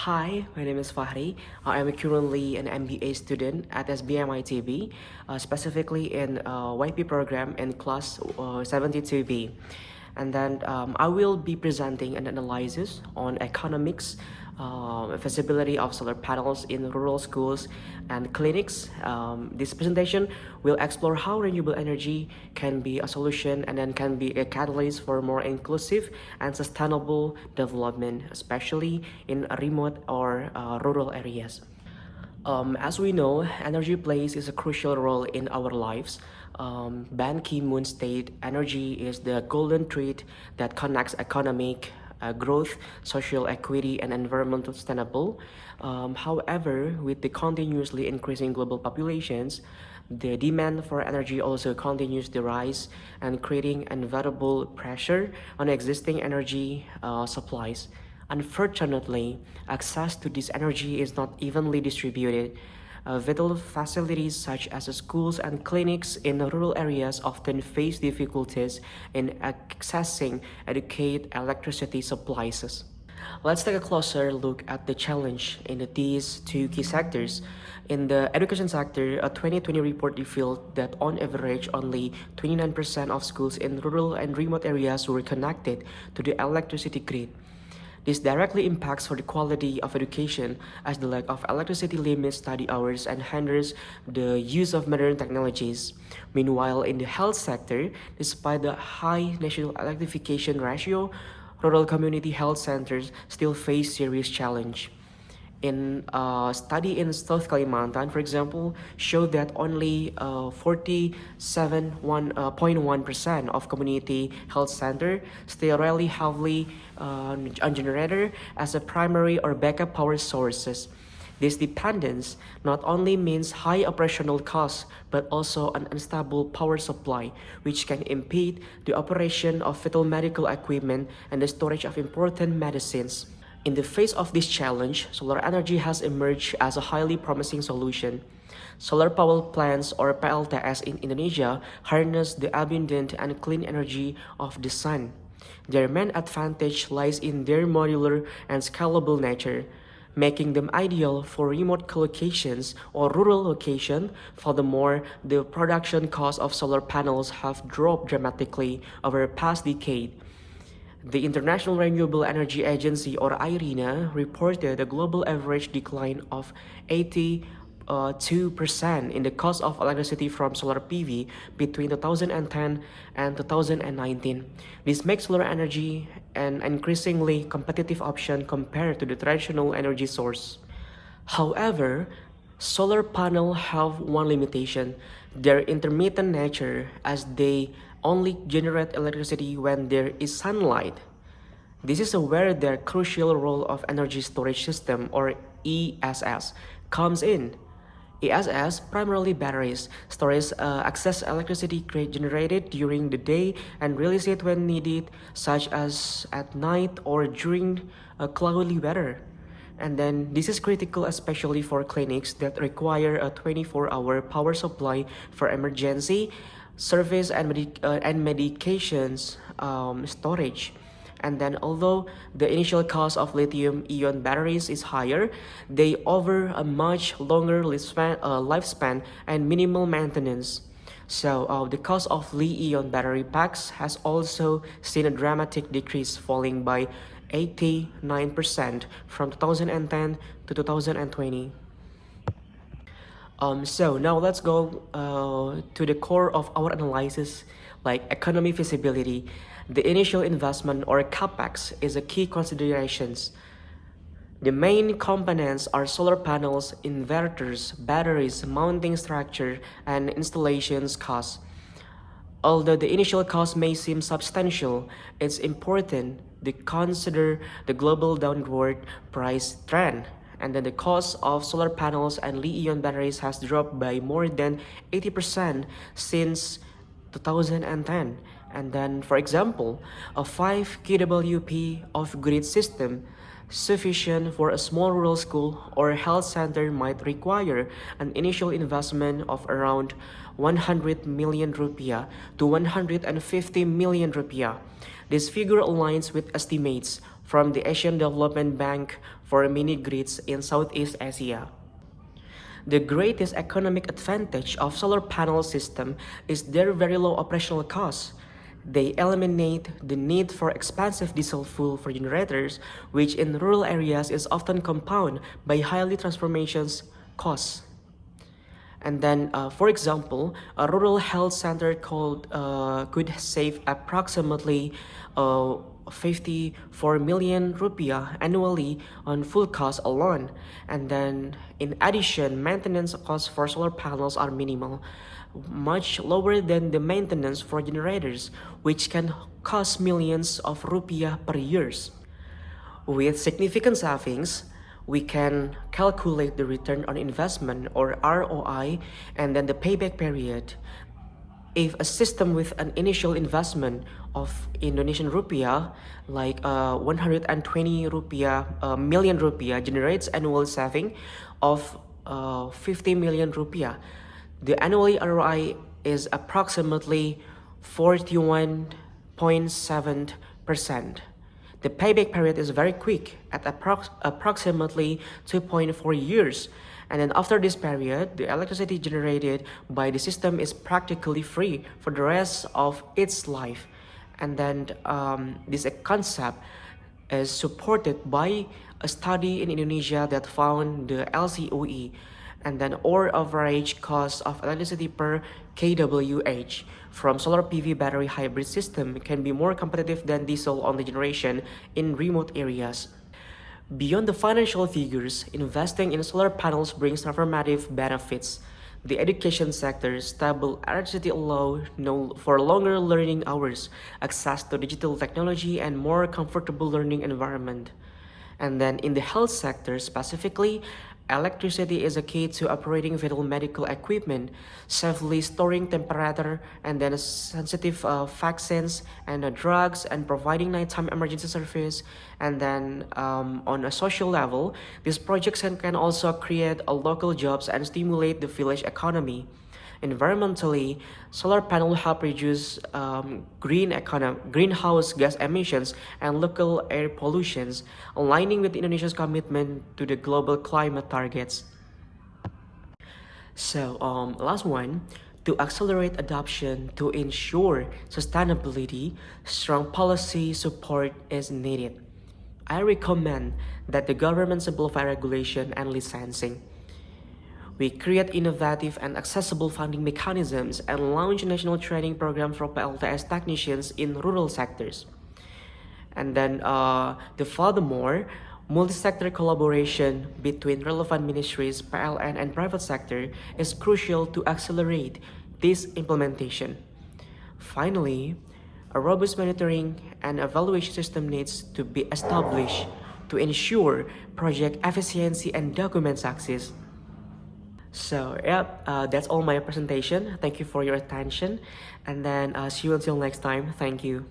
Hi, my name is Fahri. I am currently an MBA student at SBMITB, specifically in YP program in class 72B. And then I will be presenting an analysis on economics, feasibility of solar panels in rural schools and clinics. This presentation will explore how renewable energy can be a solution and then can be a catalyst for more inclusive and sustainable development, especially in remote or rural areas. As we know, energy plays is a crucial role in our lives. Ban Ki-moon stated, energy is the golden thread that connects economic growth, social equity, and environmental sustainable. However, with the continuously increasing global populations, the demand for energy also continues to rise and creating unbearable pressure on existing energy supplies. Unfortunately, access to this energy is not evenly distributed. Vital facilities such as schools and clinics in rural areas often face difficulties in accessing adequate electricity supplies. Let's take a closer look at the challenge in these two key sectors. In the education sector, a 2020 report revealed that on average, only 29% of schools in rural and remote areas were connected to the electricity grid. This directly impacts for the quality of education as the lack of electricity limits study hours and hinders the use of modern technologies. Meanwhile, in the health sector, despite the high national electrification ratio, rural community health centers still face serious challenge. In a study in South Kalimantan, for example, showed that only 47.1% of community health center still rely heavily on generator as a primary or backup power sources. This dependence not only means high operational costs but also an unstable power supply, which can impede the operation of vital medical equipment and the storage of important medicines. In the face of this challenge, solar energy has emerged as a highly promising solution. Solar power plants or PLTS in Indonesia harness the abundant and clean energy of the sun. Their main advantage lies in their modular and scalable nature, making them ideal for remote locations or rural locations. Furthermore, the production costs of solar panels have dropped dramatically over the past decade. The International Renewable Energy Agency, or IRENA, reported a global average decline of 82% in the cost of electricity from solar PV between 2010 and 2019. This makes solar energy an increasingly competitive option compared to the traditional energy source. However, solar panels have one limitation: their intermittent nature, as they only generate electricity when there is sunlight. This is where the crucial role of energy storage system, or ESS, comes in. ESS, primarily batteries, stores excess electricity generated during the day and release it when needed, such as at night or during cloudy weather. And then this is critical especially for clinics that require a 24-hour power supply for emergency service and, medications storage. And then although the initial cost of lithium-ion batteries is higher, they offer a much longer lifespan and minimal maintenance. So the cost of Li-ion battery packs has also seen a dramatic decrease, falling by 89% from 2010 to 2020. So now let's go to the core of our analysis, like economy feasibility. The initial investment, or capex, is a key considerations. The main components are solar panels, inverters, batteries, mounting structure, and installations costs. Although the initial cost may seem substantial, it's important to consider the global downward price trend. And then the cost of solar panels and Li-ion batteries has dropped by more than 80% since 2010. And then, for example, a 5 kWp off-grid system sufficient for a small rural school or health center might require an initial investment of around 100 million rupiah to 150 million rupiah. This figure aligns with estimates from the Asian Development Bank for mini grids in Southeast Asia. The greatest economic advantage of solar panel system is their very low operational costs. They eliminate the need for expensive diesel fuel for generators, which in rural areas is often compounded by highly transformations costs. And then, for example, a rural health center could save approximately 54 million rupiah annually on fuel costs alone. And then, in addition, maintenance costs for solar panels are minimal, much lower than the maintenance for generators, which can cost millions of rupiah per year. With significant savings, we can calculate the return on investment or ROI and then the payback period. If a system with an initial investment of Indonesian rupiah, like 120 million rupiah, generates annual saving of 50 million rupiah, the annual ROI is approximately 41.7%. The payback period is very quick at approximately 2.4 years. And then after this period, the electricity generated by the system is practically free for the rest of its life. And then this concept is supported by a study in Indonesia that found the LCOE and then or average cost of electricity per kWh from solar PV battery hybrid system can be more competitive than diesel only generation in remote areas. Beyond the financial figures, investing in solar panels brings transformative benefits. The education sector, stable electricity allow for longer learning hours, access to digital technology, and more comfortable learning environment. And then in the health sector specifically, electricity is a key to operating vital medical equipment, safely storing temperature and then sensitive vaccines and drugs, and providing nighttime emergency service. And then on a social level, these projects can also create local jobs and stimulate the village economy. Environmentally, solar panels help reduce greenhouse gas emissions and local air pollutions, aligning with Indonesia's commitment to the global climate targets. So, last one, to accelerate adoption to ensure sustainability, strong policy support is needed. I recommend that the government simplify regulation and licensing. We create innovative and accessible funding mechanisms and launch national training programs for PLTS technicians in rural sectors. And then furthermore, multi-sector collaboration between relevant ministries, PLN, and private sector is crucial to accelerate this implementation. Finally, a robust monitoring and evaluation system needs to be established to ensure project efficiency and document success. So, that's all my presentation. Thank you for your attention, and then see you until next time. Thank you.